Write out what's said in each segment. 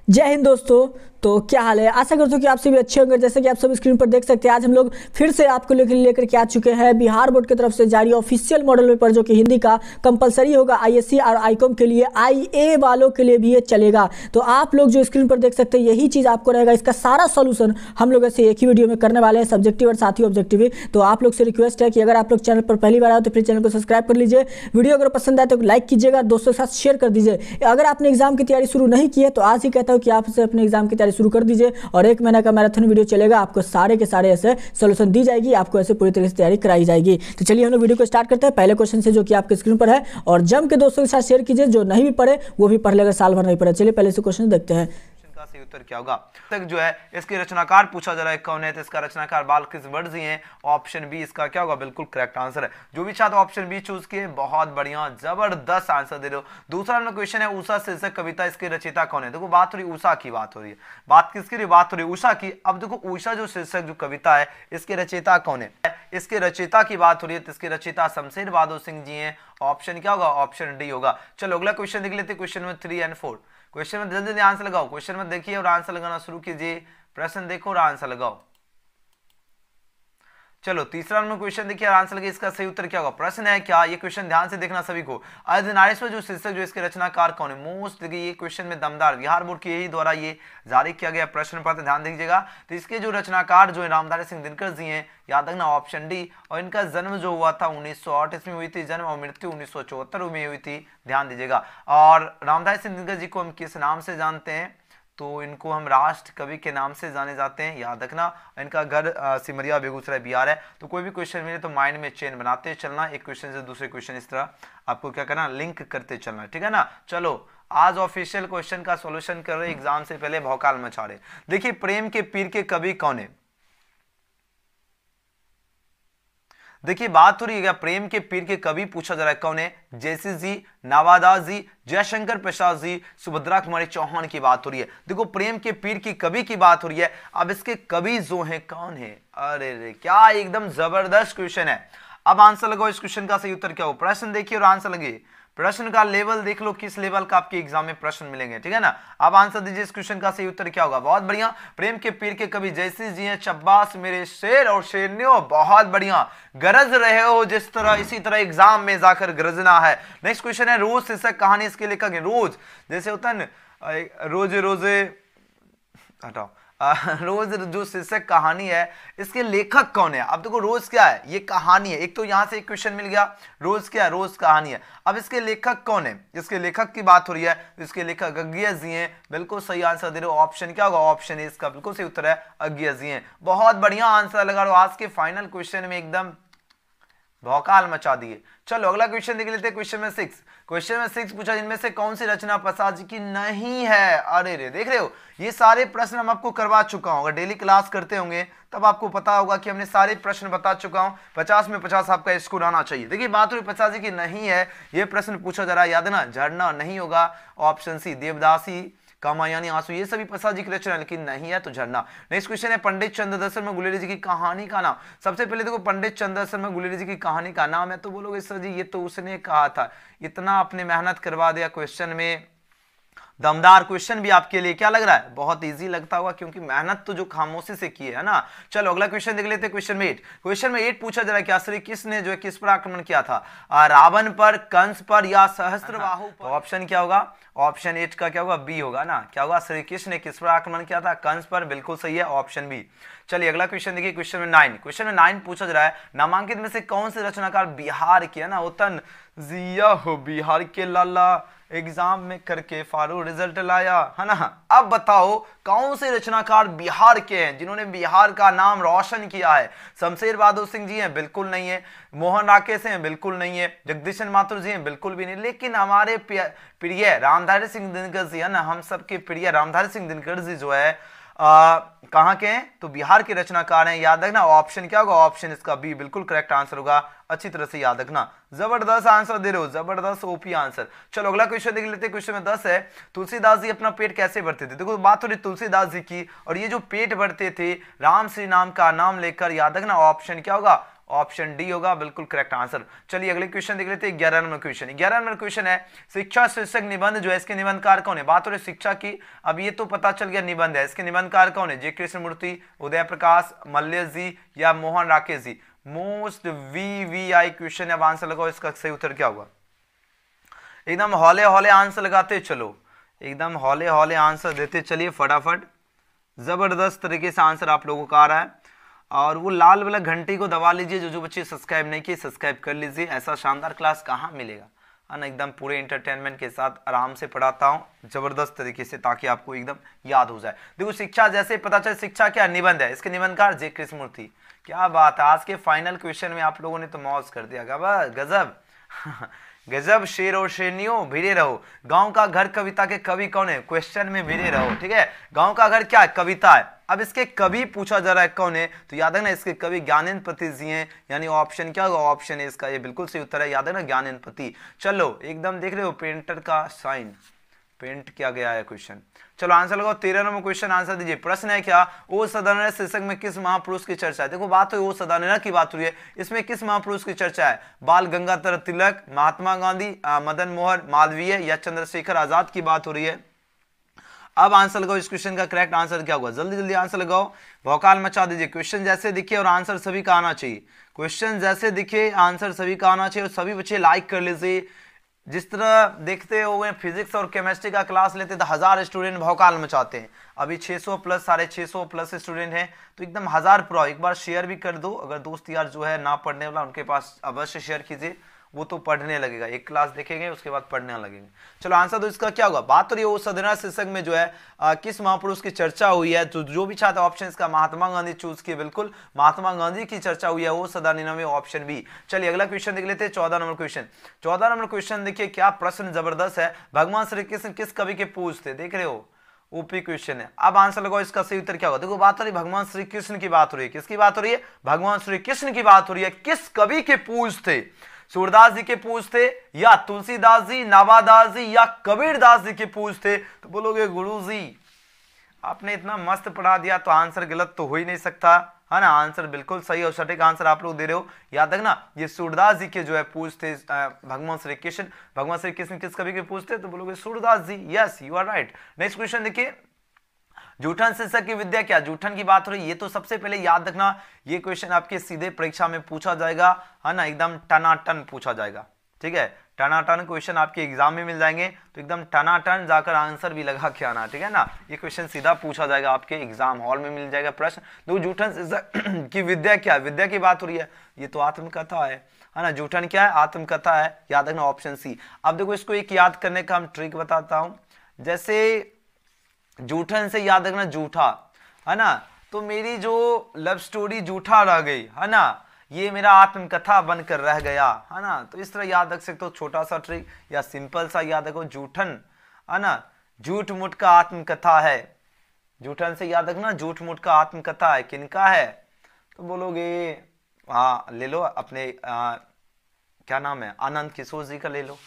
जय हिंद दोस्तों। तो क्या हाल है? आशा करता हूँ कि आप सभी अच्छे होंगे। जैसे कि आप सब स्क्रीन पर देख सकते हैं, आज हम लोग फिर से आपको लेकर के आ चुके हैं बिहार बोर्ड की तरफ से जारी ऑफिशियल मॉडल पेपर, जो कि हिंदी का कंपलसरी होगा आईएससी और आईकॉम के लिए। आईए वालों के लिए भी ये चलेगा। तो आप लोग जो स्क्रीन पर देख सकते हैं, यही चीज़ आपको रहेगा। इसका सारा सोल्यूशन हम लोग ऐसे एक ही वीडियो में करने वाले हैं, सब्जेक्टिव और साथ ही ऑब्जेक्टिव भी। तो आप लोग से रिक्वेस्ट है कि अगर आप लोग चैनल पर पहली बार आए तो फिर चैनल को सब्सक्राइब कर लीजिए। वीडियो अगर पसंद आए तो लाइक कीजिएगा, दोस्तों के साथ शेयर कर दीजिए। अगर आपने एग्जाम की तैयारी शुरू नहीं की है तो आज ही कहता हूँ कि आप से अपने एग्जाम की तैयारी शुरू कर दीजिए, और 1 महीना का मैराथन वीडियो चलेगा। आपको सारे के सारे ऐसे सोल्यूशन दी जाएगी, आपको ऐसे पूरी तरीके से तैयारी कराई जाएगी। तो चलिए हम लोग वीडियो को स्टार्ट करते हैं पहले क्वेश्चन से, जो कि आपके स्क्रीन पर है, और जम के दोस्तों के साथ शेयर कीजिए। जो नहीं भी पढ़े वो भी पढ़ ले, अगर साल भर नहीं पढ़े। चलिए पहले से क्वेश्चन देखते हैं। का सही उत्तर क्या होगा? तक जो है इसके रचनाकार पूछा जा रहा है कौन है, तो इसका रचनाकार बालकृष्ण वर्जी हैं। ऑप्शन बी इसका क्या होगा? बिल्कुल करेक्ट आंसर है। जो भी छात्र ऑप्शन बी चूज किए, बहुत बढ़िया, जबरदस्त आंसर दे रहे हो। दूसरा नंबर क्वेश्चन है, उषा शीर्षक कविता, इसके रचयिता कौन है? देखो बात हो रही उषा की, बात हो रही है, बात किसकी रही? बात हो रही उषा की। अब देखो उषा जो शीर्षक जो कविता है, इसके रचयिता कौन है? इसके रचयिता की बात हो रही है, तो इसके रचयिता शमशेर बहादुर सिंह जी हैं। ऑप्शन क्या होगा? ऑप्शन डी होगा। चलो अगला क्वेश्चन देख लेते हैं, क्वेश्चन नंबर 3 और 4। क्वेश्चन में जल्दी आंसर लगाओ, क्वेश्चन में देखिए और आंसर लगाना शुरू कीजिए। प्रश्न देखो और आंसर लगाओ। चलो तीसरा नंबर क्वेश्चन देखिए और आंसर लगे, इसका सही उत्तर क्या होगा? प्रश्न है क्या, ये क्वेश्चन ध्यान से देखना सभी को। अर्धनारीश्वर जो शीर्षक जो इसके रचनाकार कौन है? मोस्ट देखिए ये क्वेश्चन में दमदार, बिहार बोर्ड के यही द्वारा ये जारी किया गया प्रश्न पत्र, ध्यान दीजिएगा। तो इसके जो रचनाकार जो है रामधारी सिंह दिनकर जी हैं, याद रखना ऑप्शन डी। और इनका जन्म जो हुआ था 1908 इसमें हुई थी जन्म, और मृत्यु 1974 में हुई थी, ध्यान दीजिएगा। और रामधारी सिंह दिनकर जी को हम किस नाम से जानते हैं? तो इनको हम राष्ट्र कवि के नाम से जाने जाते हैं, याद रखना। इनका घर सिमरिया बेगूसराय बिहार है। तो कोई भी क्वेश्चन मिले तो माइंड में चेन बनाते चलना, एक क्वेश्चन से दूसरे क्वेश्चन इस तरह आपको क्या करना, लिंक करते चलना, ठीक है ना। चलो आज ऑफिशियल क्वेश्चन का सॉल्यूशन कर रहे, एग्जाम से पहले भौकाल मचा रहे। देखिए प्रेम के पीर के कवि कौन है? देखिए बात हो रही है प्रेम के पीर के कवि पूछा जा रहा है कौन है? जयसी जी, नवादास जी, जयशंकर प्रसाद जी, सुभद्रा कुमारी चौहान की बात हो रही है। देखो प्रेम के पीर की कवि की बात हो रही है। अब इसके कवि जो हैं कौन है? अरे रे क्या एकदम जबरदस्त क्वेश्चन है। अब आंसर लगाओ, इस क्वेश्चन का सही उत्तर क्या हो? प्रश्न देखिए और आंसर लगे। प्रश्न का लेवल देख लो, किस लेवल का आपके एग्जाम में प्रश्न मिलेंगे, ठीक है ना। अब आंसर दीजिए, इस क्वेश्चन का सही उत्तर क्या होगा? बहुत बढ़िया, प्रेम के पीर के कवि जयसी जी हैं। चब्बास मेरे शेर और शेरनियों, बहुत बढ़िया, गरज रहे हो जिस तरह इसी तरह एग्जाम में जाकर गरजना है। नेक्स्ट क्वेश्चन है, रोज शीर्षक कहानी, इसके लेखक है रोज, जैसे होता है ना रोजे रोजे, हटाओ, रोज जो शीर्षक कहानी है, इसके लेखक कौन है? अब देखो रोज क्या है, ये कहानी है। एक तो यहां से एक क्वेश्चन मिल गया, रोज क्या है? रोज कहानी है। अब इसके लेखक कौन है? इसके लेखक की बात हो रही है, इसके लेखक अज्ञेय जी हैं। बिल्कुल सही आंसर दे रहे हो। ऑप्शन क्या होगा? ऑप्शन ए इसका बिल्कुल सही उत्तर है, अज्ञेय जी हैं। बहुत बढ़िया आंसर लगा रहे हो। आज के फाइनल क्वेश्चन में एकदम भौकाल मचा दिए। चलो अगला क्वेश्चन देख लेते हैं, क्वेश्चन में 6। क्वेश्चन में 6 पूछा, इनमें से कौन सी रचना प्रसाद जी की नहीं है? अरे रे, देख रहे हो ये सारे प्रश्न हम आपको करवा चुका हूं। अगर डेली क्लास करते होंगे तब आपको पता होगा कि हमने सारे प्रश्न बता चुका हूं। 50 में 50 आपका स्कोर आना चाहिए। देखिए बात हुई प्रसाद जी की नहीं है, ये प्रश्न पूछा जा रहा है, याद है ना। झरना नहीं होगा, ऑप्शन सी। देवदासी, कामायनी, आंसू, ये सभी प्रसाद जी की रचना, लेकिन नहीं है तो झरना। नेक्स्ट क्वेश्चन है, पंडित चंद्रदर्शन में गुलेरी जी की कहानी का नाम। सबसे पहले देखो पंडित चंद्रदर्शन में गुलेरी जी की कहानी का नाम है, तो बोलोगे सर जी ये तो उसने कहा था। इतना आपने मेहनत करवा दिया क्वेश्चन में, दमदार क्वेश्चन भी आपके लिए क्या लग रहा है? बहुत इजी लगता होगा, क्योंकि मेहनत तो जो खामोशी से की है ना। चलो अगला क्वेश्चन देख लेते हैं, क्वेश्चन में 8। क्वेश्चन में 8 पूछा जा रहा है, क्या श्री कृष्ण ने जो है किस पर आक्रमण किया था? रावण पर, कंस पर, या सहस्त्रबाहु पर? ऑप्शन क्या होगा? ऑप्शन 8 का क्या होगा? बी होगा ना। क्या होगा? श्री कृष्ण ने किस पर आक्रमण किया था? कंस पर, बिल्कुल सही है, ऑप्शन बी। चलिए अगला क्वेश्चन देखिए, क्वेश्चन में 9। क्वेश्चन में 9 पूछा जा रहा है, नामांकित में से कौन से रचनाकार बिहार के, है ना, उतन जिया हो बिहार के लाला, एग्जाम में करके फारू रिजल्ट लाया, है ना। अब बताओ कौन से रचनाकार बिहार के हैं जिन्होंने बिहार का नाम रोशन किया है? शमशेर बहादुर सिंह जी हैं? बिल्कुल नहीं है। मोहन राकेश हैं? बिल्कुल नहीं है। जगदीशन माथुर जी हैं? बिल्कुल भी नहीं। लेकिन हमारे प्रिय रामधारी सिंह दिनकर जी, है ना, हम सबके प्रिय रामधारी सिंह दिनकर जी जो है कहाँ के हैं? तो बिहार के रचनाकार हैं, याद रखना। ऑप्शन क्या होगा? ऑप्शन इसका बी बिल्कुल करेक्ट आंसर होगा, अच्छी तरह से याद रखना। जबरदस्त आंसर दे रहे हो, जबरदस्त ओपी आंसर। चलो अगला क्वेश्चन देख लेते हैं, क्वेश्चन में 10 है, तुलसीदास जी अपना पेट कैसे भरते थे? देखो बात हो रही तुलसीदास जी की, और ये जो पेट भरते थे राम श्री नाम का नाम लेकर, याद रखना। ऑप्शन क्या होगा? ऑप्शन डी होगा बिल्कुल करेक्ट आंसर। चलिए अगले क्वेश्चन देख लेते हैं 11 नंबर क्वेश्चन। 11 नंबर क्वेश्चन है शिक्षा शीर्षक निबंध जो है इसके निबंधकार कौन है। बात हो रही शिक्षा की, अब ये तो पता चल गया निबंध है, इसके निबंधकार कौन है। जे कृष्णमूर्ति, उदय प्रकाश, मल्लेश जी या Mohan Rakesh ji. Most VVI question है। अब आंसर लगाओ, इसका सही उत्तर क्या होगा। एकदम हौले हौले आंसर लगाते चलो, एकदम हौले हौले आंसर देते चलिए फटाफट। जबरदस्त तरीके से आंसर आप लोगों का आ रहा है। और वो लाल वाला घंटी को दबा लीजिए, जो जो बच्चे सब्सक्राइब नहीं किए सब्सक्राइब कर लीजिए। ऐसा शानदार क्लास कहाँ मिलेगा, है ना, एकदम पूरे एंटरटेनमेंट के साथ आराम से पढ़ाता हूँ जबरदस्त तरीके से, ताकि आपको एकदम याद हो जाए। देखो शिक्षा जैसे पता चले, शिक्षा क्या निबंध है, इसके निबंधकार जे कृष्णमूर्ति। क्या बात है, आज के फाइनल क्वेश्चन में आप लोगों ने तो मौज कर दिया, गजब गजब। शेर और शेरनियों भिड़े रहो। गांव का घर कविता के कवि कौन है, क्वेश्चन में भिड़े रहो, ठीक है। गांव का घर क्या है, कविता है। अब इसके कवि पूछा जा रहा है कौन है, तो याद है ना इसके कवि ज्ञानेंद्र पति जी हैं, यानी ऑप्शन क्या होगा, ऑप्शन है इसका, ये बिल्कुल सही उत्तर है। याद है ना ज्ञानेंद्र पति। चलो एकदम देख रहे हो पेंटर का साइन, पेंट किया गया है क्वेश्चन। चलो आंसर लगाओ। 13 नंबर क्वेश्चन आंसर दीजिए। प्रश्न है क्या, ओ सदानंद शीर्षक में किस महापुरुष की चर्चा है। देखो बात हुई ओ सदानंद की बात हुई है, इसमें किस महापुरुष की चर्चा है। बाल गंगाधर तिलक, महात्मा गांधी, मदन मोहन मालवीय या चंद्रशेखर आजाद की बात हो रही है। अब आंसर लगाओ, इस क्वेश्चन का करेक्ट आंसर क्या होगा, जल्दी जल्दी आंसर लगाओ, भौकाल मचा दीजिए। क्वेश्चन जैसे दिखे और आंसर सभी का आना चाहिए, क्वेश्चन जैसे दिखे आंसर सभी का आना चाहिए। और सभी बच्चे लाइक कर लीजिए। जिस तरह देखते हो फिजिक्स और केमिस्ट्री का क्लास लेते तो 1000 स्टूडेंट भौकाल मचाते हैं, अभी 600 प्लस 650 प्लस स्टूडेंट हैं, तो एकदम 1000 पूरा। एक बार शेयर भी कर दो, अगर दोस्त यार जो है ना पढ़ने वाला उनके पास अवश्य शेयर कीजिए, वो तो पढ़ने लगेगा, एक क्लास देखेंगे उसके बाद पढ़ने लगेंगे। चलो आंसर तो इसका क्या होगा। बात तो रही है सदना शीर्षक में जो है किस महापुरुष की चर्चा हुई है, तो जो भी छात्र ऑप्शन इसका महात्मा गांधी चूज किए, बिल्कुल महात्मा गांधी की चर्चा हुई है, वो सदानिना में ऑप्शन बी। चलिए अगला क्वेश्चन देख लेते हैं 14 नंबर क्वेश्चन। 14 नंबर क्वेश्चन देखिए क्या प्रश्न जबरदस्त है। भगवान श्री कृष्ण किस कवि के पूज थे, देख रहे हो, ओपी क्वेश्चन है। अब आंसर लगाओ, इसका सही उत्तर क्या होगा। देखो बात हो रही भगवान श्री कृष्ण की बात हो रही है, किसकी बात हो रही है, भगवान श्री कृष्ण की बात हो रही है। किस कवि के पूज थे, सूरदास जी के पूज थे या तुलसीदास जी, नावादास जी या कबीरदास जी के पूज थे। तो बोलोगे गुरुजी आपने इतना मस्त पढ़ा दिया तो आंसर गलत तो हो ही नहीं सकता, है ना। आंसर बिल्कुल सही और सटीक आंसर आप लोग दे रहे हो। याद रखना ये सूरदास जी के जो है पूज थे भगवान श्री कृष्ण। भगवान श्री कृष्ण किस कवि के पूज थे, तो बोलोगे Surdas ji. Yes you are right. Next question देखिए, जूठन शीर्षक की विद्या क्या, जूठन की बात हो रही है, ये तो सबसे पहले याद रखना, ये क्वेश्चन आपके सीधे परीक्षा में पूछा जाएगा, है ना, एकदम टनाटन पूछा जाएगा, ठीक है। टनाटन क्वेश्चन आपके एग्जाम में मिल जाएंगे, तो एकदम टनाटन जाकर आंसर भी लगा के आना, ठीक है ना। ये क्वेश्चन सीधा पूछा जाएगा आपके एग्जाम हॉल में मिल जाएगा प्रश्न। तो जूठन शीर्षक की विद्या क्या, विद्या की बात हो रही है, ये तो आत्मकथा है ना। जूठन क्या है, आत्मकथा है, याद रखना ऑप्शन सी। अब देखो इसको एक याद करने का हम ट्रिक बताता हूं। जैसे जूठन से याद रखना जूठा, है ना, तो मेरी जो लव स्टोरी जूठा रह गई, है ना, ये मेरा आत्मकथा बनकर रह गया, है ना। तो इस तरह याद रख सकते हो, छोटा सा ट्रिक या सिंपल सा याद रखो, जूठन, है ना, झूठ मूठ का आत्मकथा है। जूठन से याद रखना झूठ मूठ का आत्मकथा है, किनका है, तो बोलोगे हाँ ले लो अपने क्या नाम है, आनंद किशोर जी का ले लो,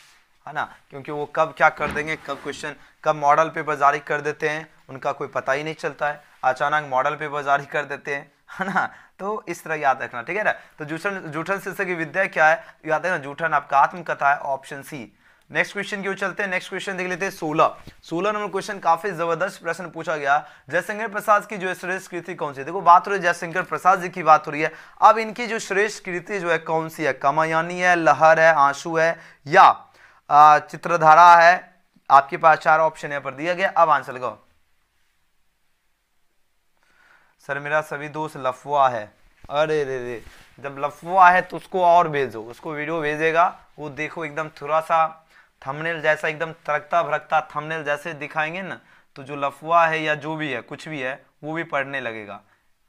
है ना, क्योंकि वो कब क्या कर देंगे, कब क्वेश्चन, कब मॉडल पेपर जारी कर देते हैं उनका कोई पता ही नहीं चलता है, अचानक मॉडल पेपर जारी कर देते हैं, है ना। तो इस तरह याद रखना, ठीक है ना। तो जूठन शीर्षक की विद्या क्या है, याद है ना, जूठन आपका आत्मकथा है, ऑप्शन सी। नेक्स्ट क्वेश्चन की ओर चलते हैं। नेक्स्ट क्वेश्चन देख लेते हैं 16 नंबर क्वेश्चन, काफी जबरदस्त प्रश्न पूछा गया। जयशंकर प्रसाद की जो श्रेष्ठ कृति कौन सी है। देखो बात हो रही है जयशंकर प्रसाद जी की बात हो रही है। अब इनकी जो श्रेष्ठ कृति जो है कौन सी है, कामयानी है, लहर है, आंसू है या चित्रधारा है। आपके पास 4 ऑप्शन यहाँ पर दिया गया। अब आंसर लगाओ। सर मेरा सभी दोस्त लफुआ है, अरे रे रे, जब लफुआ है तो उसको और भेजो, उसको वीडियो भेजेगा, वो देखो एकदम थोड़ा सा थंबनेल जैसा, एकदम तरकता भरकता थंबनेल जैसे दिखाएंगे ना, तो जो लफुआ है या जो भी है कुछ भी है वो भी पढ़ने लगेगा,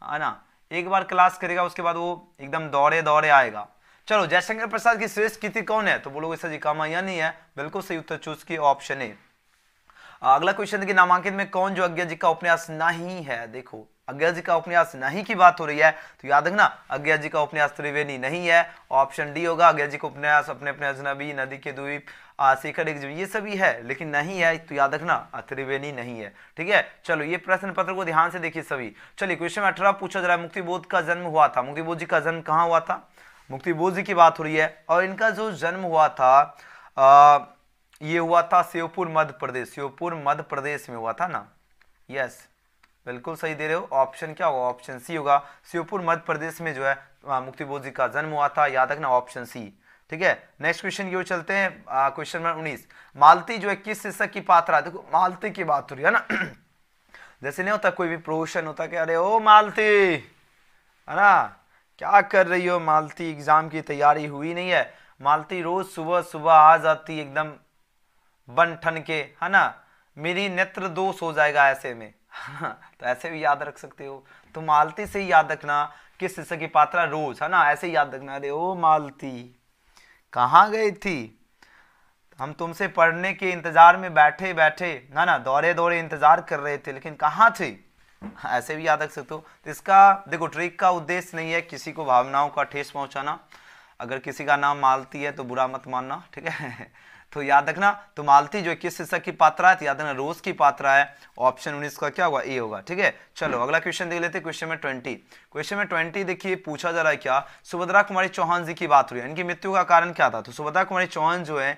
है ना। एक बार क्लास करेगा उसके बाद वो एकदम दौड़े दौड़े आएगा। चलो जयशंकर प्रसाद की श्रेष्ठ कृति कौन है, तो बोलोगे सर जी कामयानी है, बिल्कुल सही उत्तर चूज किए, ऑप्शन ए। अगला क्वेश्चन देखिए, नामांकित में कौन जो अज्ञा जी का उपन्यास नहीं है। देखो अज्ञा जी का उपन्यास नहीं की बात हो रही है, तो याद रखना अज्ञा जी का उपन्यास त्रिवेणी नहीं है, ऑप्शन डी होगा। अज्ञा जी का उपन्यास अपने अपने अजनबी, नदी के द्वीप, शेखर एक ये सभी है, लेकिन नहीं है तो याद रखना त्रिवेणी नहीं है। ठीक है, चलो ये प्रश्न पत्र को ध्यान से देखिए सभी। चलिए क्वेश्चन 18 पूछा जा रहा है, मुक्तिबोध का जन्म हुआ था। मुक्तिबोध जी का जन्म कहाँ हुआ था? मुक्तिबोध जी की बात हो रही है, और इनका जो जन्म हुआ था ये हुआ था श्योपुर मध्य प्रदेश। श्योपुर मध्य प्रदेश में हुआ था ना? यस, बिल्कुल सही दे रहे हो। ऑप्शन क्या होगा? ऑप्शन सी होगा। श्योपुर मध्य प्रदेश में जो है मुक्तिबोध जी का जन्म हुआ था, याद रखना ऑप्शन सी। ठीक है, नेक्स्ट क्वेश्चन की ओर चलते हैं। क्वेश्चन नंबर 19, मालती जो है किस शीर्षक की पात्रा? देखो मालती की बात हो रही है ना जैसे नहीं होता कोई भी प्रोफेशन होता कि अरे ओ मालती, है ना, क्या कर रही हो मालती, एग्जाम की तैयारी हुई नहीं है? मालती रोज सुबह सुबह आ जाती एकदम बन ठन के, है ना, मेरी नेत्र दोष हो जाएगा ऐसे में तो ऐसे भी याद रख सकते हो। तो मालती से ही याद रखना किस शीर्षक की पात्रा? रोज, है ना, ऐसे ही याद रखना। अरे ओ मालती कहाँ गई थी? हम तुमसे पढ़ने के इंतजार में बैठे बैठे, है ना, दौड़े दौड़े इंतजार कर रहे थे, लेकिन कहाँ थे? ऐसे भी याद रख सकते हो। तो इसका देखो ट्रिक का उद्देश्य नहीं है किसी को भावनाओं का ठेस पहुंचाना। अगर किसी का नाम मालती है तो बुरा मत मानना, ठीक है तो याद रखना, तो मालती जो किस शीर्षक की पात्रा है? तो याद रखना रोज की पात्रा है। ऑप्शन 19 का क्या होगा? ए होगा। ठीक है, चलो अगला क्वेश्चन देख लेते हैं। क्वेश्चन में 20, क्वेश्चन में 20 देखिए पूछा जा रहा है क्या? सुभद्रा कुमारी चौहान जी की बात हो रही है, इनकी मृत्यु का कारण क्या था? तो सुभद्रा कुमारी चौहान जो है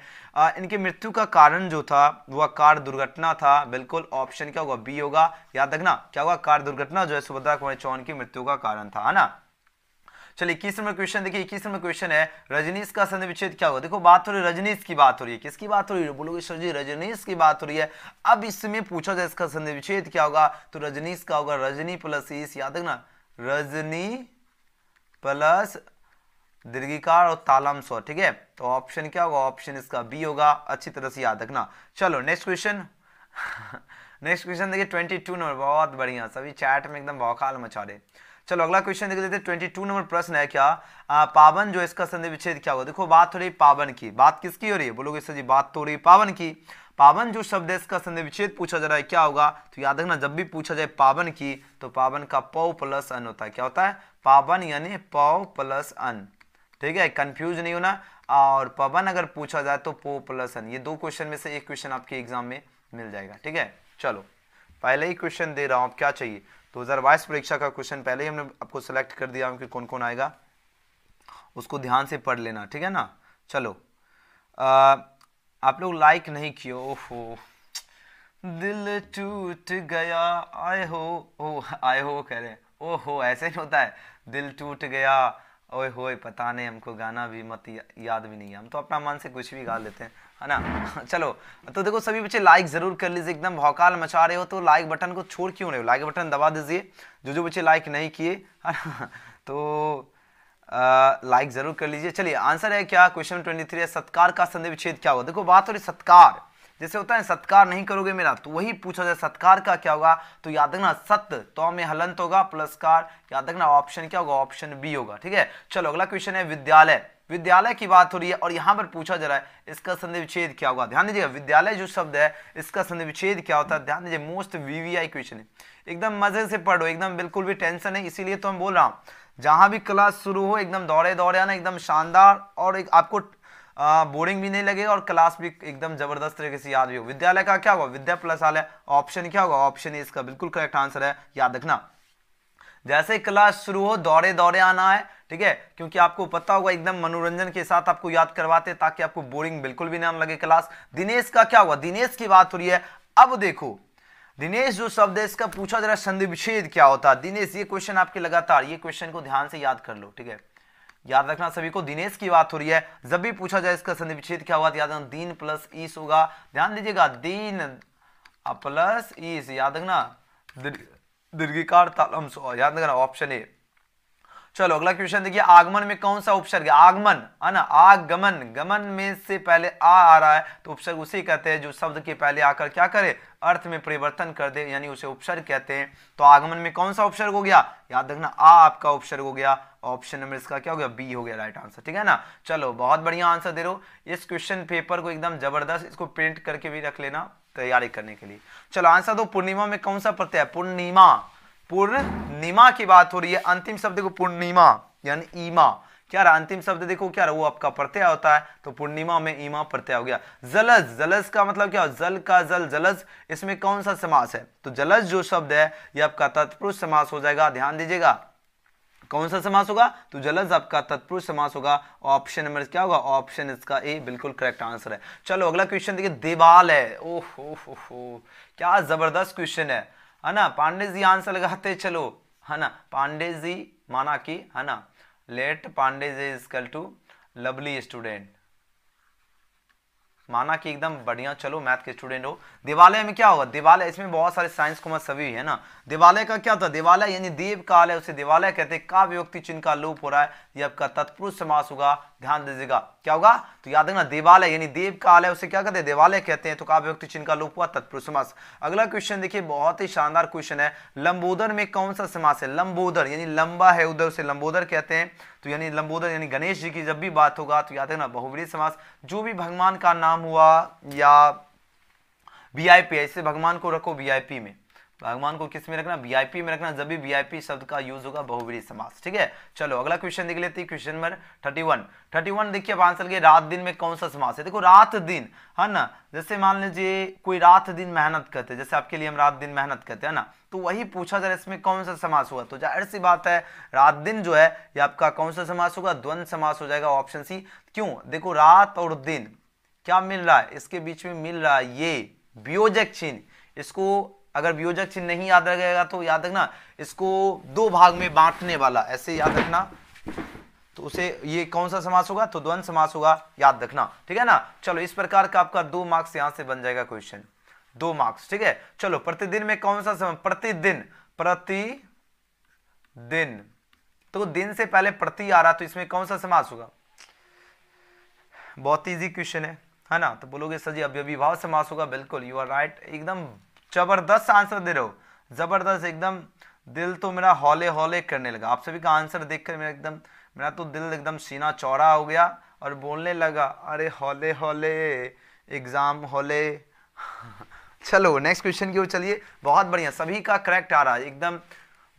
इनकी मृत्यु का कारण जो था वह कार दुर्घटना था। बिल्कुल, ऑप्शन क्या होगा? बी होगा। याद रखना क्या होगा? कार दुर्घटना जो है सुभद्रा कुमारी चौहान की मृत्यु का कारण था, है ना। चलिए 21 नंबर क्वेश्चन देखिए। 21 नंबर क्वेश्चन है, रजनीश का संधि विच्छेद क्या होगा? देखो बात हो रही है रजनीश की बात हो रही है, किसकी बात हो रही है? बोलोगे सर जी रजनीश की बात हो रही है। अब इसमें पूछा जाए इसका संधि विच्छेद क्या होगा? तो रजनीश का होगा रजनी प्लस ईस, याद रखना रजनी प्लस दीर्घिकार और तालम स्वर। ठीक है, तो ऑप्शन क्या होगा? ऑप्शन इसका बी होगा। अच्छी तरह से याद रखना। चलो नेक्स्ट क्वेश्चन नेक्स्ट क्वेश्चन देखिए 22 नंबर, बहुत बढ़िया, सभी चैट में एकदम भौकाल मचा रहे। चलो अगला क्वेश्चन देख लेते हैं। 22 नंबर प्रश्न है क्या? पावन जो इसका संधि विच्छेद क्या होगा? देखो बात हो रही पावन की, बात किसकी हो रही है? बोलोगे सर जी बात तो हो रही पावन की। पावन जो शब्द है इसका संधि विच्छेद पूछा जा रहा है, क्या होगा? तो याद रखना जब भी पूछा जाए पावन की तो पावन का पौ प्लस अन होता है। क्या होता है? पावन यानी पौ प्लस अन। ठीक है, कंफ्यूज नहीं होना। और पवन अगर पूछा जाए तो पो प्लस अन, ये दो क्वेश्चन में से एक क्वेश्चन आपके एग्जाम में मिल जाएगा। ठीक है, चलो पहले ही क्वेश्चन दे रहा हूं, अब क्या चाहिए? 2022 परीक्षा का क्वेश्चन पहले ही हमने आपको सिलेक्ट कर दिया कि कौन कौन आएगा, उसको ध्यान से पढ़ लेना। ठीक है ना। चलो आप लोग लाइक नहीं किए, ओहो दिल टूट गया, आए हो कह रहे, ओहो ऐसे नहीं होता है, दिल टूट गया, ओए होए पता नहीं, हमको गाना भी मत याद भी नहीं है, हम तो अपना मन से कुछ भी गा लेते हैं, है ना चलो तो देखो सभी बच्चे लाइक जरूर कर लीजिए, एकदम भौकाल मचा रहे हो तो लाइक बटन को छोड़ क्यों रहे हो, लाइक बटन दबा दीजिए। जो बच्चे लाइक नहीं किए है ना तो लाइक जरूर कर लीजिए। चलिए आंसर है क्या, क्वेश्चन 23 है, सत्कार का संधि विच्छेद क्या होगा। देखो बात हो रही सत्कार, जैसे होता है सत्कार नहीं करोगे मेरा, तो वही पूछा जाए सत्कार का क्या होगा, तो याद रखना सत्य तो में हलंत होगा प्लस कार, याद रखना ऑप्शन क्या होगा, ऑप्शन बी होगा। ठीक है, चलो अगला क्वेश्चन है विद्यालय। विद्यालय की बात हो रही है और यहां पर पूछा जा रहा है इसका संधि विच्छेद क्या होगा। ध्यान दीजिएगा विद्यालय जो शब्द है इसका संधि विच्छेद क्या होता है, ध्यान दीजिए, मोस्ट वीवीआई क्वेश्चन है, एकदम मजे से पढ़ो, एकदम बिल्कुल भी टेंशन नहीं, इसीलिए तो हम बोल रहा हूं जहां भी क्लास शुरू हो एकदम दौड़े दौड़े आना, एकदम शानदार, और एक आपको बोरिंग भी नहीं लगेगा और क्लास भी एकदम जबरदस्त तरीके से याद भी हो। विद्यालय का क्या होगा, विद्या प्लस आलय, ऑप्शन क्या होगा, ऑप्शन इसका बिल्कुल करेक्ट आंसर है। याद रखना जैसे क्लास शुरू हो दौड़े दौड़े आना है, ठीक है, क्योंकि आपको पता होगा एकदम मनोरंजन के साथ आपको याद करवाते ताकि आपको बोरिंग बिल्कुल भी ना लगे क्लास। दिनेश का क्या होगा, दिनेश की बात हो रही है। अब देखो दिनेश जो शब्द है इसका पूछा जरा संधि विच्छेद क्या होता है, दिनेश, ये क्वेश्चन आपके लगातार, ये क्वेश्चन को ध्यान से याद कर लो। ठीक है, याद रखना सभी को, दिनेश की बात हो रही है, जब भी पूछा जाए इसका संधि विच्छेद क्या हुआ तो याद रखना दीन प्लस ईस होगा। ध्यान दीजिएगा दीन प्लस ईस, याद रखना दीर्घिकार तालम सो, याद रखना ऑप्शन ए। चलो अगला क्वेश्चन देखिए, आगमन में कौन सा उपसर्ग है, आगमन है ना, आगमन, गमन में से पहले आ रहा है तो उपसर्ग उसे कहते हैं जो शब्द के पहले आकर क्या करे, अर्थ में परिवर्तन कर दे, यानी उसे उपसर्ग कहते हैं। तो आगमन में कौन सा उपसर्ग हो गया, याद रखना आ आपका उपसर्ग हो गया, ऑप्शन नंबर इसका क्या हो गया, बी हो गया राइट आंसर। ठीक है ना, चलो बहुत बढ़िया आंसर दे रहे हो। इस क्वेश्चन पेपर को एकदम जबरदस्त, इसको प्रिंट करके भी रख लेना तैयारी करने के लिए। चलो आंसर दो, पूर्णिमा में कौन सा प्रत्यय है, पूर्णिमा, पूर्णिमा की बात हो रही है, अंतिम शब्द को पूर्णिमा यानी ईमा, क्या रहा अंतिम शब्द देखो क्या रहा, वो आपका प्रत्यय होता है, तो पूर्णिमा में ईमा प्रत्यय हो गया। जलज, जलज का मतलब क्या, जल का जल, जलज, इसमें कौन सा समास है, तो जलज जो शब्द है ये आपका तत्पुरुष समास हो जाएगा, ध्यान दीजिएगा। कौन सा समास होगा, तो जलज आपका तत्पुरुष समास होगा। ऑप्शन नंबर क्या होगा, ऑप्शन इसका ए बिल्कुल करेक्ट आंसर है। चलो अगला क्वेश्चन देखिए, देवाल है, ओह क्या जबरदस्त क्वेश्चन है ना। पांडे जी आंसर लगाते चलो, है ना, पांडे जी माना कि, है ना, let Pandey ji equal to lovely student, माना कि एकदम बढ़िया, चलो मैथ के स्टूडेंट हो। देवालय में क्या होगा, देवालय इसमें बहुत सारे साइंस कॉमर्स सभी है ना। देवालय का क्या होता है, देवालय यानी देव काल है, उसे देवालय कहते हैं। का विभक्ति चिन्ह का लोप हो रहा है, ये आपका तत्पुरुष समास होगा, ध्यान दीजिएगा। क्या होगा, तो याद रखना, देवालय यानी देव काल है, उसे क्या कहते हैं, देवालय कहते हैं, तो का विभक्ति चिन्ह का लोप हुआ, तत्पुरुष समास। अगला क्वेश्चन देखिए, बहुत ही शानदार क्वेश्चन है, लंबोदर में कौन सा समास है, लंबोदर यानी लंबा है उधर, उसे लंबोदर कहते हैं, तो यानी लंबोदर यानी गणेश जी की जब भी बात होगा तो याद रखना बहुव्रीहि समास। जो भी भगवान का नाम हुआ या वीआईपी, ऐसे भगवान को रखो वीआईपी में, भगवान को किस में रखना, वीआईपी में रखना, जब भी वीआईपी शब्द का यूज होगा बहुव्रीहि समास, ठीक है। चलो अगला क्वेश्चन देख लेते हैं, क्वेश्चन नंबर 31 देखिए, अब आंसर के रात दिन में कौन सा समास है। देखो रात दिन, है ना, जैसे मान लीजिए कोई रात दिन मेहनत करते, जैसे आपके लिए हम रात दिन मेहनत करते हैं ना, तो वही पूछा जाए इसमें कौन सा समास हुआ, तो जाहिर सी बात है रात दिन जो है ये आपका कौन सा समास होगा, द्वंद्व समास हो जाएगा, ऑप्शन सी। क्यों, देखो रात और दिन क्या मिल रहा है, इसके बीच में मिल रहा है ये वियोजक चिन्ह। इसको अगर वियोजक चिन्ह नहीं याद रखेगा तो याद रखना इसको दो भाग में बांटने वाला, ऐसे याद रखना, तो उसे ये कौन सा समास होगा, तो द्वंद्व समास होगा, याद रखना, ठीक है ना। चलो इस प्रकार का आपका 2 मार्क्स यहां से बन जाएगा क्वेश्चन, 2 मार्क्स, ठीक है। चलो प्रतिदिन में कौन सा समय, प्रतिदिन, प्रतिदिन, तो दिन से पहले प्रति आ रहा, तो इसमें कौन सा समास होगा, बहुत इजी क्वेश्चन है ना। तो बोलोगे सर जी अव्ययीभाव समास होगा, बिल्कुल यू आर राइट, एकदम जबरदस्त आंसर दे रहे हो, जबरदस्त, एकदम दिल तो मेरा हौले हौले करने लगा आप सभी का आंसर देखकर, मेरा तो दिल एकदम सीना चौड़ा हो गया और बोलने लगा, अरे हौले हौले एग्जाम हौले। चलो नेक्स्ट क्वेश्चन की ओर चलिए, बहुत बढ़िया, सभी का करेक्ट आ रहा है, एकदम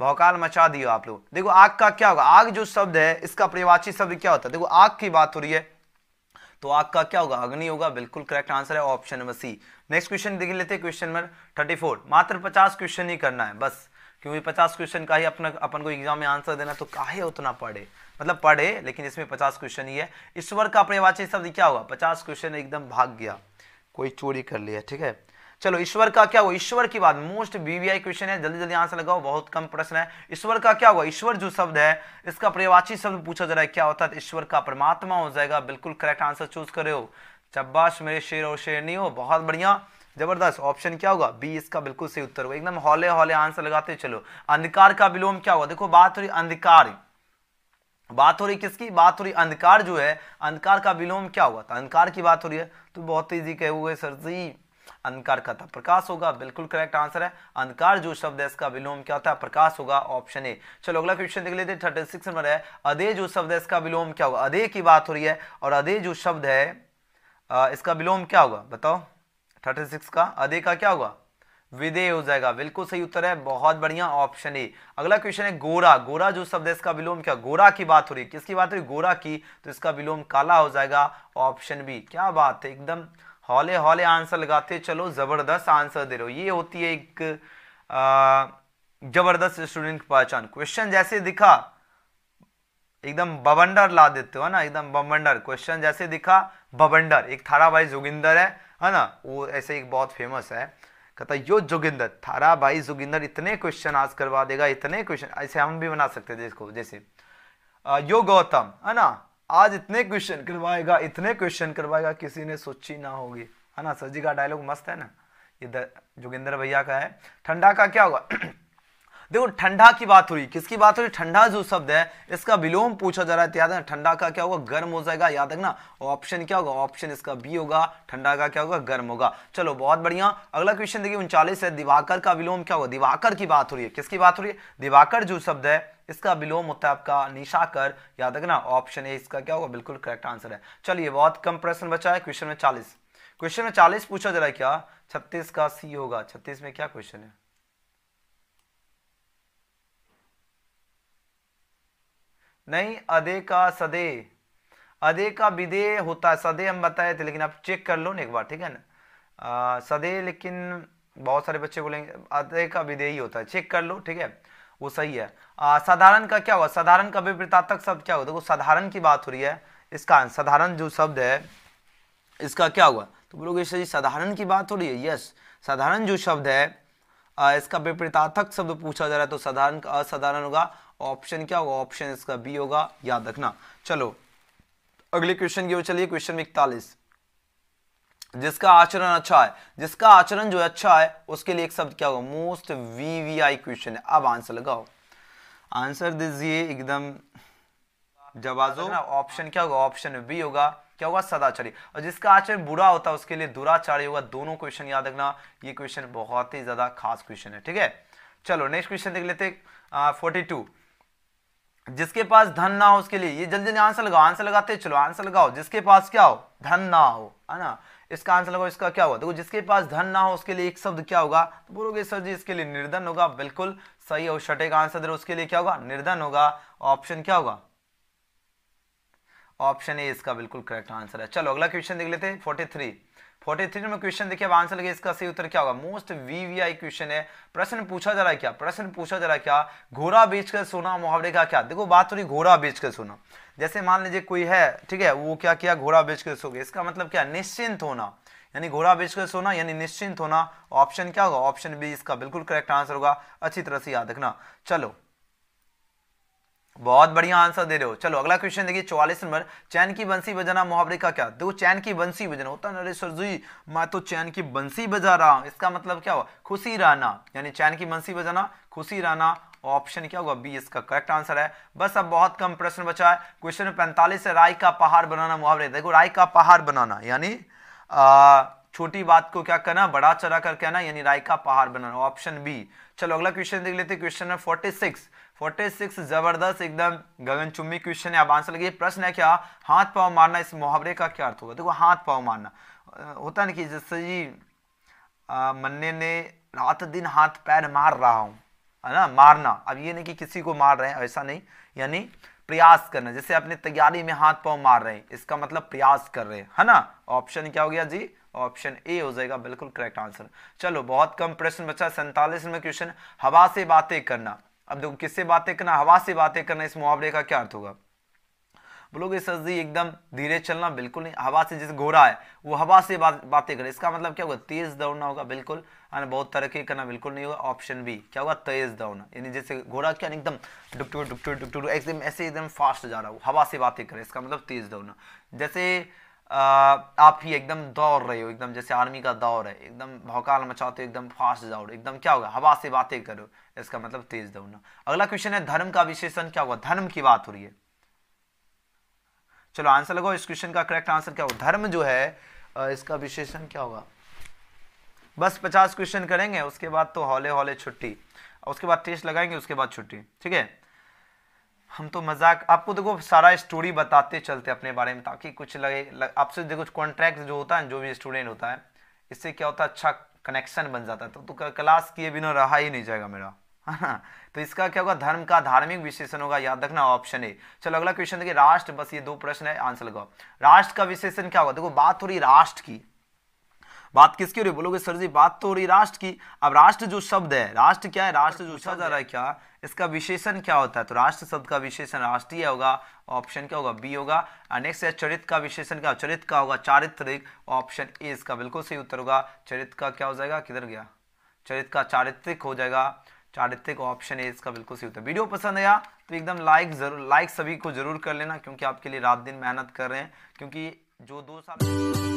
भौकाल मचा दिया आप लोग। देखो आग का क्या होगा, आग जो शब्द है इसका पर्यायवाची शब्द क्या होता है, देखो आग की बात हो रही है तो आग का क्या होगा, अग्नि होगा, बिल्कुल करेक्ट आंसर है, option number C. Next question देख लेते हैं, क्वेश्चन नंबर 34, मात्र 50 क्वेश्चन ही करना है बस, क्योंकि 50 क्वेश्चन का ही अपन को एग्जाम में आंसर देना, तो काहे उतना पढ़े, मतलब पढ़े लेकिन इसमें 50 क्वेश्चन ही है। ईश्वर का पर्यायवाची शब्द क्या होगा, 50 क्वेश्चन एकदम भाग गया, कोई चोरी कर लिया, ठीक है। चलो ईश्वर का क्या हुआ, ईश्वर की बात मोस्ट वीवीआई क्वेश्चन है, जल्दी जल्दी आंसर लगाओ, बहुत कम प्रश्न है। ईश्वर का क्या हुआ, ईश्वर जो शब्द है इसका पर्यायवाची शब्द पूछा जा रहा है, क्या होता है, ईश्वर का परमात्मा हो जाएगा, बिल्कुल करेक्ट आंसर चूज करे हो, चब्बाश मेरे शेर और शेरनी हो, बहुत बढ़िया, जबरदस्त, ऑप्शन क्या होगा, बी इसका बिल्कुल सही उत्तर होगा, एकदम हौले हौले आंसर लगाते चलो। अंधकार का विलोम क्या हुआ, देखो बात हो रही अंधकार, बात हो रही किसकी, बात हो रही अंधकार जो है, अंधकार का विलोम क्या हुआ था, अंधकार की बात हो रही है, तो बहुत ईजी कहोगे सर जी अंधकार का था प्रकाश होगा, बिल्कुल करेक्ट आंसर है, अंधकार जो शब्द है इसका विलोम क्या होता है, प्रकाश होगा, ऑप्शन ए। चलो अगला क्वेश्चन देख लेते हैं, 36 नंबर है, अधे जो शब्द है इसका विलोम क्या होगा, अधे की बात हो रही है, और अधे जो शब्द है इसका विलोम क्या होगा, बताओ 36 का, अधे का क्या होगा, विदेय हो जाएगा, बिल्कुल सही उत्तर है, बहुत बढ़िया, ऑप्शन ए। अगला क्वेश्चन है गोरा, गोरा जो शब्द है इसका विलोम क्या, गोरा की बात हो रही है, किसकी बात हो रही है, गोरा की, तो इसका विलोम काला हो जाएगा, ऑप्शन बी। क्या बात है, एकदम हौले हौले आंसर लगाते चलो, जबरदस्त आंसर दे रहे हो, ये होती है एक जबरदस्त स्टूडेंट की पहचान। क्वेश्चन जैसे दिखा एकदम बवंडर ला देते हो, है ना, एकदम बवंडर, क्वेश्चन जैसे दिखा बवंडर। एक थारा भाई जोगिंदर है ना, वो ऐसे एक बहुत फेमस है, कहता यो जोगिंदर, थारा भाई जोगिंदर इतने क्वेश्चन आज करवा देगा, इतने क्वेश्चन, ऐसे हम भी बना सकते थे इसको, जैसे यो गौतम, है ना, आज इतने क्वेश्चन करवाएगा, इतने क्वेश्चन करवाएगा, किसी ने सोची ना होगी, है ना। सर जी का डायलॉग मस्त है ना, ये जोगिंदर भैया का है। ठंडा का क्या होगा, देखो ठंडा की बात हो रही, किसकी बात हो रही, ठंडा जो शब्द है इसका विलोम पूछा जा रहा है, याद है ठंडा का क्या होगा, गर्म हो जाएगा, याद रखना, ऑप्शन क्या होगा, ऑप्शन इसका बी होगा, ठंडा का क्या होगा, गर्म होगा। चलो बहुत बढ़िया, अगला क्वेश्चन देखिए 39 है, दिवाकर का विलोम क्या होगा, दिवाकर की बात हो रही है, किसकी बात हो रही है, दिवाकर जो शब्द है इसका विलोम होता है आपका निशाकर, याद रखना, ऑप्शन ए इसका क्या होगा, बिल्कुल करेक्ट आंसर है। चलिए बहुत कम प्रश्न बचा है, क्वेश्चन में 40, क्वेश्चन में 40 पूछा जा रहा है, क्या 36 का सी होगा, 36 में क्या क्वेश्चन है, नहीं, अदे का सदे, अदे का विदे होता है, सदे हम बताए थे, लेकिन आप चेक कर लो ना एक बार, ठीक है ना। सदे, लेकिन बहुत सारे बच्चे बोलेंगे अदे का विदे ही होता है, चेक कर लो, ठीक है, वो सही है। साधारण का क्या हुआ, साधारण का विपरीतार्थक शब्द क्या हुआ, देखो साधारण की बात हो रही है, इसका साधारण जो शब्द है इसका क्या हुआ, तो बोलोगे सर जी साधारण की बात हो रही है, यस, साधारण जो शब्द है इसका विपरीतार्थक शब्द पूछा जा रहा है, तो साधारण का असाधारण होगा, ऑप्शन क्या होगा, ऑप्शन इसका बी होगा, याद रखना। चलो अगले क्वेश्चन की ओर चलिए, क्वेश्चन 41, जिसका आचरण अच्छा है, जिसका आचरण जो अच्छा है उसके लिए एक शब्द क्या होगा, मोस्ट वीवीआई क्वेश्चन है। अब आंसर लगाओ, आंसर दीजिए एकदम जवाजो, ऑप्शन क्या होगा, ऑप्शन बी होगा, क्या होगा, सदाचारी। और जिसका आचरण बुरा होता है उसके लिए दुराचारी होगा। दोनों क्वेश्चन याद रखना, ये क्वेश्चन बहुत ही ज्यादा खास क्वेश्चन है, ठीक है। चलो नेक्स्ट क्वेश्चन देख लेते 42, जिसके पास धन ना हो उसके लिए, ये जल्दी आंसर लगाओ, आंसर लगाते चलो, आंसर लगाओ, जिसके पास क्या हो, धन ना हो, है ना, इसका आंसर लगाओ, इसका क्या होगा, देखो जिसके पास धन ना हो उसके लिए एक शब्द क्या होगा, तो बोलोगे सर जी इसके लिए निर्धन होगा, बिल्कुल सही है, छठे का आंसर दे रहे उसके लिए क्या होगा, निर्धन होगा, ऑप्शन क्या होगा, ऑप्शन ए इसका बिल्कुल करेक्ट आंसर है। चलो अगला क्वेश्चन देख लेते हैं 43 में क्वेश्चन देखिए, अब आंसर लगे, इसका सही उत्तर क्या होगा, मोस्ट वीवीआई क्वेश्चन है। प्रश्न पूछा जा रहा है क्या, प्रश्न पूछा जा रहा है क्या, घोड़ा बेचकर सोना मुहावरे का क्या, देखो बात हो रही घोड़ा बेचकर सोना, जैसे मान लीजिए कोई है, ठीक है, वो क्या किया, घोड़ा बेचकर सो गया, इसका मतलब क्या, निश्चिंत होना, यानी घोड़ा बेचकर सोना यानी निश्चिंत होना, ऑप्शन क्या होगा, ऑप्शन बी इसका बिल्कुल करेक्ट आंसर होगा, अच्छी तरह से याद रखना। चलो बहुत बढ़िया आंसर दे रहे हो। चलो अगला क्वेश्चन देखिए 44 नंबर, चैन की बंसी बजाना मुहावरे का क्या, देखो चैन की बंसी बजाना होता है, नरेश्वर जी मैं तो चैन की बंसी बजा रहा हूं, इसका मतलब क्या हुआ, खुशी रहना, यानी चैन की बंसी बजाना खुशी रहना, ऑप्शन क्या होगा, बी इसका करेक्ट आंसर है। बस अब बहुत कम प्रश्न बचा है, क्वेश्चन 45 है, राय का पहाड़ बनाना मुहावरे, देखो राय का पहाड़ बनाना यानी छोटी बात को क्या करना, बड़ा चढ़ा कर कहना, यानी राय का पहाड़ बनाना, ऑप्शन बी। चलो अगला क्वेश्चन देख लेते हैं, क्वेश्चन नंबर 46 जबरदस्त एकदम गगनचुंबी क्वेश्चन है। अब आंसर लगे, प्रश्न है क्या, हाथ पांव मारना, इस मुहावरे का क्या अर्थ होगा, देखो हाथ पांव मारना होता है ना कि जैसे जी मन्ने ने रात दिन हाथ पैर मार रहा हूं, है ना, मारना, अब ये नहीं कि किसी को मार रहे हैं, ऐसा नहीं, यानी प्रयास करना, जैसे अपने तैयारी में हाथ पांव मार रहे हैं, इसका मतलब प्रयास कर रहे हैं, है ना, ऑप्शन क्या हो गया जी, ऑप्शन ए हो जाएगा बिल्कुल करेक्ट आंसर। चलो बहुत कम प्रश्न बचा, 47 में क्वेश्चन, हवा से बातें करना, अब देखो किससे बातें करना, हवा से बातें करना, इस मुहावरे का क्या अर्थ होगा, बोलोगे सर जी एकदम धीरे चलना, बिल्कुल नहीं, हवा से, जैसे घोड़ा है वो हवा से बातें करे, इसका मतलब क्या होगा, तेज दौड़ना होगा, बिल्कुल, बहुत तरक्की करना बिल्कुल नहीं होगा, ऑप्शन बी क्या होगा, तेज दौड़ना, यानी जैसे घोड़ा क्या एकदम डुकटुक डुकटुक डुकटुक एकदम ऐसे एकदम फास्ट जा रहा हो, हवा से बातें करे, इसका मतलब तेज दौड़ना, जैसे आप ही एकदम दौड़ रहे हो, एकदम जैसे आर्मी का दौड़ है, एकदम भौकाल मचाते हो, एकदम फास्ट दौड़, एकदम क्या होगा, हवा से बातें करो, इसका मतलब तेज दौड़ना। अगला क्वेश्चन है, धर्म का विशेषण क्या होगा, धर्म की बात हो रही है, चलो आंसर लगाओ, इस क्वेश्चन का करेक्ट आंसर क्या होगा, धर्म जो है इसका विशेषण क्या होगा। बस 50 क्वेश्चन करेंगे, उसके बाद तो हौले हौले छुट्टी, उसके बाद टेस्ट लगाएंगे, उसके बाद छुट्टी, ठीक है। हम तो मजाक, आपको देखो सारा स्टोरी बताते चलते अपने बारे में, ताकि कुछ लगे आपसे, देखो कॉन्ट्रैक्ट जो होता है, जो भी स्टूडेंट होता है, इससे क्या होता है, अच्छा कनेक्शन बन जाता है, तो क्लास किए बिना रहा ही नहीं जाएगा मेरा, हाँ, तो इसका क्या होगा, धर्म का धार्मिक विशेषण होगा, याद रखना, ऑप्शन ए। चलो अगला क्वेश्चन देखिए, राष्ट्र, बस ये दो प्रश्न है, आंसर लगाओ, राष्ट्र का विशेषण क्या होगा, देखो बात हो रही राष्ट्र की, बात किसकी हो रही, बोलोगे सर जी बात तो हो रही राष्ट्र की। अब राष्ट्र जो शब्द है, राष्ट्र क्या है, राष्ट्र जो पूछा जा रहा है क्या, इसका विशेषण क्या होता है, तो राष्ट्र शब्द का विशेषण राष्ट्रीय होगा, ऑप्शन क्या होगा, बी होगा। नेक्स्ट है चरित्र का विशेषण क्या, चरित्र का होगा चारित्रिक, ऑप्शन ए इसका बिल्कुल सही उत्तर होगा। चरित्र का क्या हो जाएगा, किधर गया, चरित्र का चारित्रिक हो जाएगा, चारित्रिक, ऑप्शन ए इसका बिल्कुल सही उत्तर। वीडियो पसंद आया तो एकदम लाइक सभी को जरूर कर लेना, क्योंकि आपके लिए रात दिन मेहनत कर रहे हैं, क्योंकि जो 2 साल